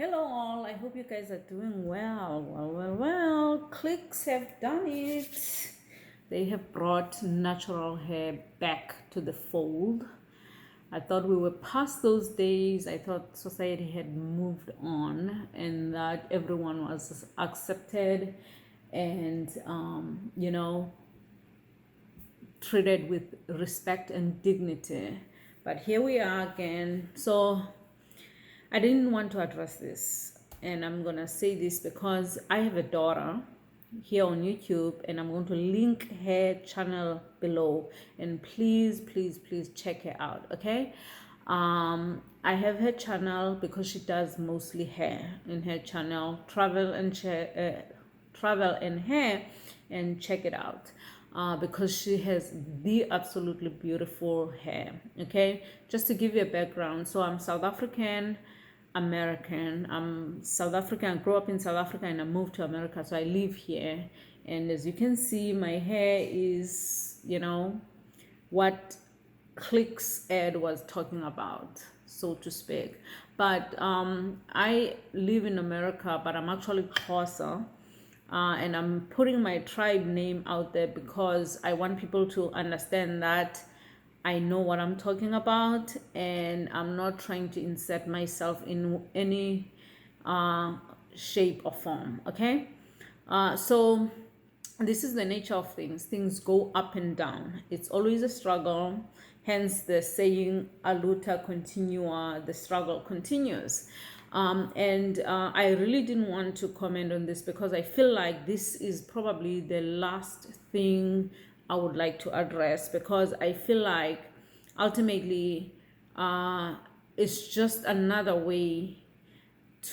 Hello all, I hope you guys are doing well. Well. Clicks have done it. They have brought natural hair back to the fold. I thought we were past those days. I thought society had moved on and that everyone was accepted and, treated with respect and dignity. But here we are again. So I didn't want to address this, and I'm gonna say this because I have a daughter here on YouTube, and I'm going to link her channel below. And please, please, please check her out. Okay, I have her channel because she does mostly hair in her channel, travel and hair, and check it out. Because she has the absolutely beautiful hair. Okay, just to give you a background, so I'm South African American. I'm South African. I grew up in South Africa and I moved to America, so I live here. And as you can see, my hair is, what Click's ad was talking about, so to speak. But I live in America, but I'm actually Xhosa. And I'm putting my tribe name out there because I want people to understand that I know what I'm talking about, and I'm not trying to insert myself in any shape or form. Okay, so this is the nature of things. Things go up and down. It's always a struggle. Hence the saying, "Aluta continua," the struggle continues. And I really didn't want to comment on this because I feel like this is probably the last thing I would like to address, because I feel like ultimately it's just another way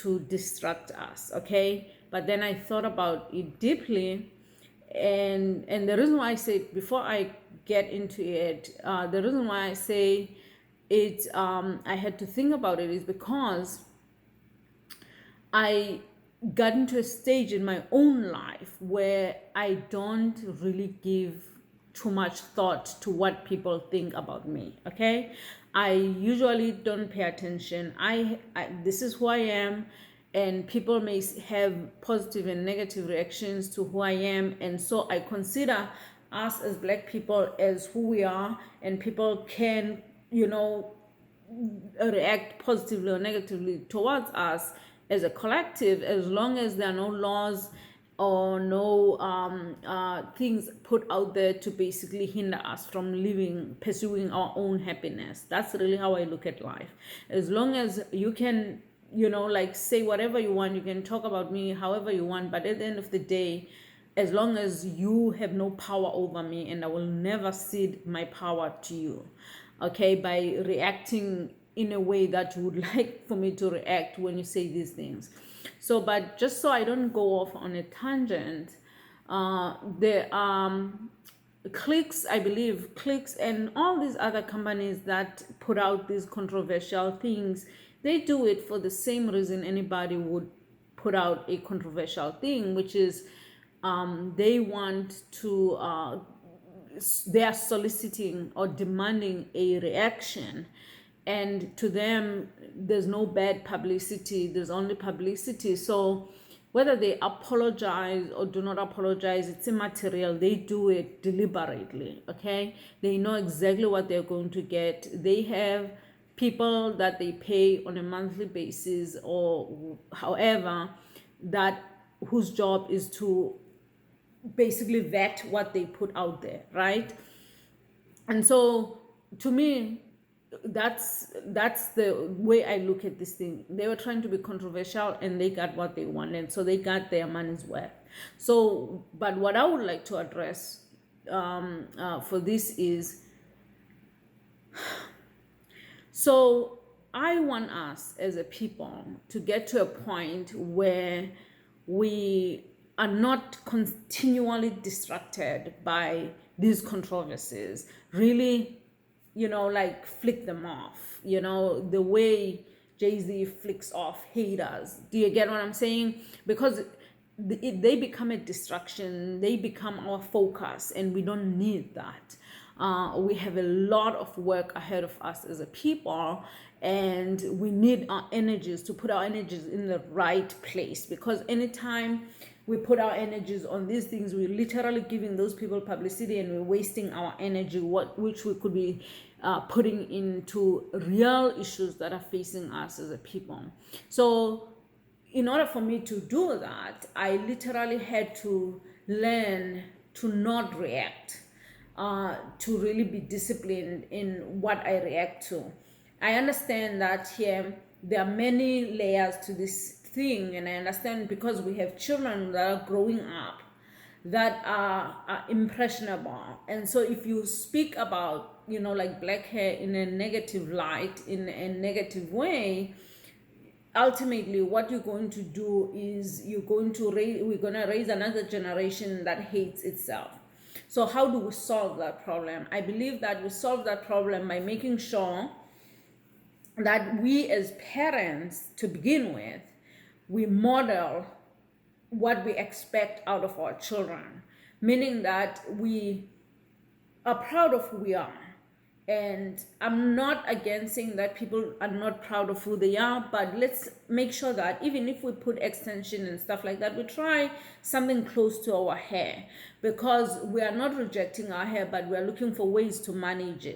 to distract us. Okay, but then I thought about it deeply, and the reason why I say, before I get into it, the reason why I say it, I had to think about it, is because I got into a stage in my own life where I don't really give too much thought to what people think about me. Okay, I usually don't pay attention. I this is who I am, and people may have positive and negative reactions to who I am, and so I consider us as Black people as who we are, and people can, react positively or negatively towards us as a collective, as long as there are no laws or no things put out there to basically hinder us from pursuing our own happiness. That's really how I look at life. As long as you can, say whatever you want, you can talk about me however you want, but at the end of the day, as long as you have no power over me, and I will never cede my power to you, okay, by reacting in a way that you would like for me to react when you say these things. So, but just so I don't go off on a tangent, the Clicks, I believe, Clicks and all these other companies that put out these controversial things, they do it for the same reason anybody would put out a controversial thing, which is they want to, they are soliciting or demanding a reaction, and to them there's no bad publicity, there's only publicity. So whether they apologize or do not apologize, it's immaterial. They do it deliberately. Okay, they know exactly what they're going to get. They have people that they pay on a monthly basis or however, that whose job is to basically vet what they put out there, right? And so to me, that's the way I look at this thing. They were trying to be controversial and they got what they wanted, so they got their money's worth. So, but what I would like to address for this is, so I want us as a people to get to a point where we are not continually distracted by these controversies. Really, like flick them off, the way Jay-Z flicks off haters. Do you get what I'm saying? Because they become a distraction, they become our focus, and we don't need that. We have a lot of work ahead of us as a people, and we need our energies to put our energies in the right place, because anytime we put our energies on these things, we're literally giving those people publicity, and we're wasting our energy, which we could be putting into real issues that are facing us as a people. So in order for me to do that, I literally had to learn to not react, to really be disciplined in what I react to. I understand that here there are many layers to this thing, and I understand because we have children that are growing up that are impressionable. And so if you speak about, like black hair in a negative light, in a negative way, ultimately what you're going to do is we're going to raise another generation that hates itself. So how do we solve that problem? I believe that we solve that problem by making sure that we as parents, to begin with, we model what we expect out of our children, meaning that we are proud of who we are. And I'm not against saying that people are not proud of who they are, but let's make sure that even if we put extension and stuff like that, we try something close to our hair, because we are not rejecting our hair, but we are looking for ways to manage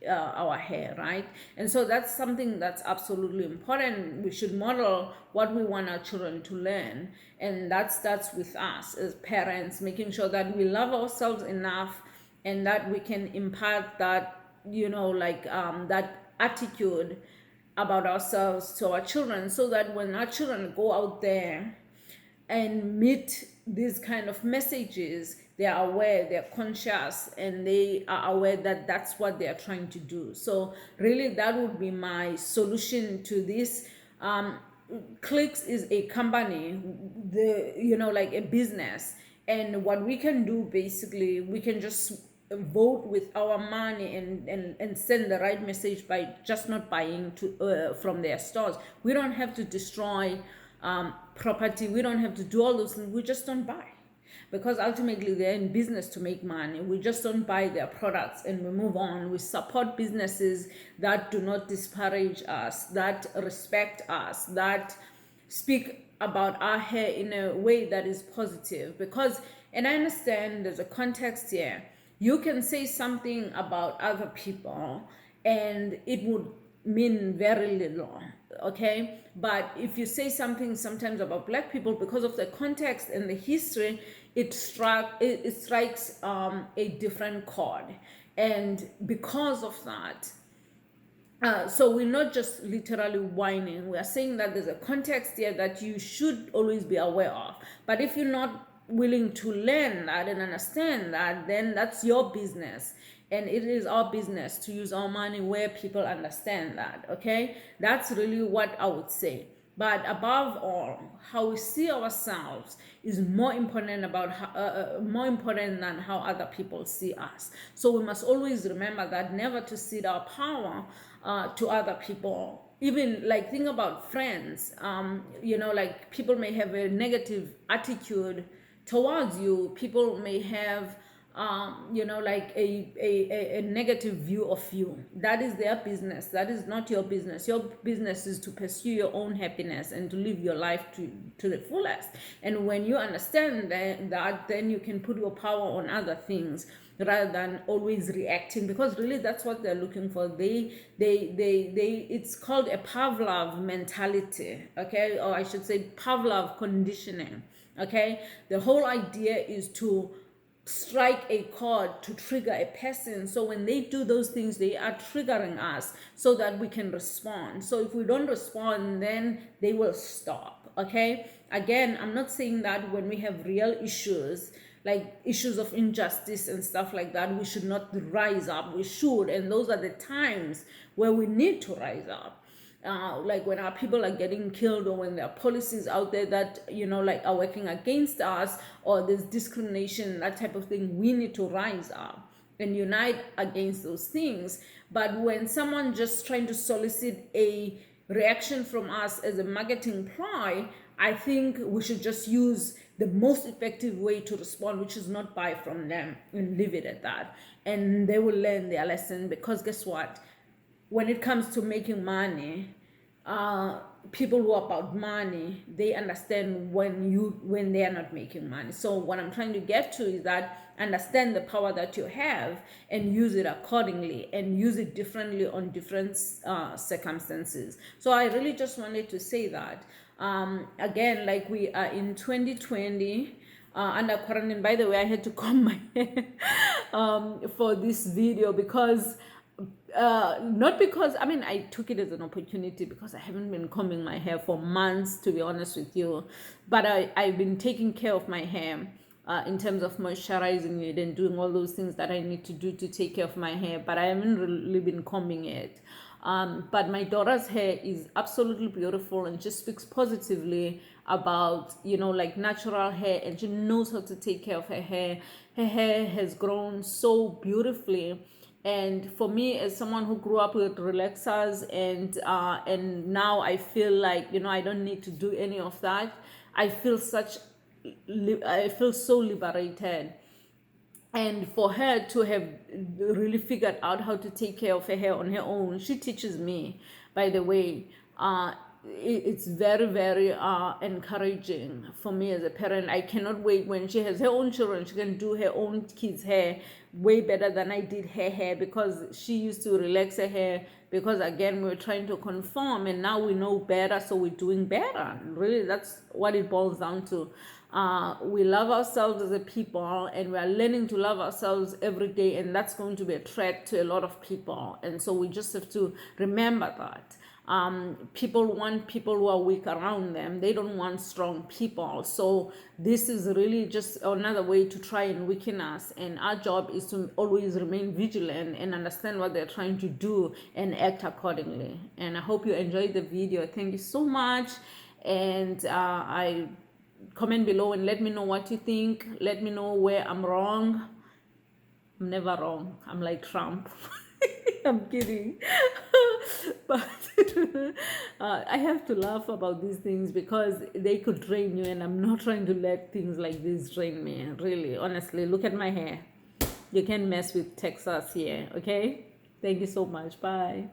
our hair, right? And so that's something that's absolutely important. We should model what we want our children to learn, and that starts with us as parents, making sure that we love ourselves enough and that we can impart that, that attitude about ourselves to our children, so that when our children go out there and meet these kind of messages, they are aware, they're conscious, and they are aware that that's what they are trying to do. So really, that would be my solution to this. Clicks is a company, like a business, and what we can do, basically, we can just vote with our money and send the right message by just not buying from their stores. We don't have to destroy property. We don't have to do all those things. We just don't buy, because ultimately they're in business to make money. We just don't buy their products and we move on. We support businesses that do not disparage us, that respect us, that speak about our hair in a way that is positive. Because, and I understand there's a context here, you can say something about other people and it would mean very little, okay? But if you say something sometimes about black people, because of the context and the history, it strikes a different chord. And because of that, so we're not just literally whining. We are saying that there's a context here that you should always be aware of. But if you're not willing to learn that and understand that, then that's your business. And it is our business to use our money where people understand that, okay? That's really what I would say. But above all, how we see ourselves is more important than how other people see us. So we must always remember that, never to cede our power to other people. Even like, think about friends. Like, people may have a negative attitude towards you. People may have like a negative view of you. That is their business. That is not your business. Your business is to pursue your own happiness and to live your life to the fullest. And when you understand that, then you can put your power on other things rather than always reacting, because really that's what they're looking for. It's called a Pavlov mentality, okay? Or I should say Pavlov conditioning, okay? The whole idea is to strike a chord to trigger a person. So when they do those things, they are triggering us so that we can respond. So if we don't respond, then they will stop, okay? Again, I'm not saying that when we have real issues, like issues of injustice and stuff like that, we should not rise up. We should, and those are the times where we need to rise up. Like when our people are getting killed, or when there are policies out there that like are working against us, or there's discrimination, that type of thing, we need to rise up and unite against those things. But when someone just trying to solicit a reaction from us as a marketing ploy, I think we should just use the most effective way to respond, which is not buy from them, and leave it at that. And they will learn their lesson, because guess what? when it comes to making money, uh, people who are about money, they understand when they are not making money. So what I'm trying to get to is that understand the power that you have and use it accordingly and use it differently on different circumstances. So I really just wanted to say that again, like we are in 2020 under quarantine. By the way, I had to comb my hair for this video because not because, I mean, I took it as an opportunity because I haven't been combing my hair for months, to be honest with you, but I've been taking care of my hair in terms of moisturizing it and doing all those things that I need to do to take care of my hair, but I haven't really been combing it. But my daughter's hair is absolutely beautiful, and she speaks positively about, like natural hair, and she knows how to take care of her hair. Her hair has grown so beautifully. And for me, as someone who grew up with relaxers, and now I feel like, I don't need to do any of that. I feel so liberated. And for her to have really figured out how to take care of her hair on her own, she teaches me, by the way. It's very, very encouraging for me as a parent. I cannot wait when she has her own children. She can do her own kids' hair way better than I did her hair, because she used to relax her hair, because again, we were trying to conform, and now we know better, so we're doing better. Really, that's what it boils down to. We love ourselves as a people, and we are learning to love ourselves every day, and that's going to be a threat to a lot of people. And so we just have to remember that. People want people who are weak around them. They don't want strong people. So this is really just another way to try and weaken us. And our job is to always remain vigilant and understand what they're trying to do and act accordingly. And I hope you enjoyed the video. Thank you so much. And I comment below and let me know what you think. Let me know where I'm wrong. I'm never wrong. I'm like Trump. I'm kidding. But I have to laugh about these things because they could drain you, and I'm not trying to let things like this drain me. Really, honestly, look at my hair. You can't mess with Texas here, okay? Thank you so much. Bye.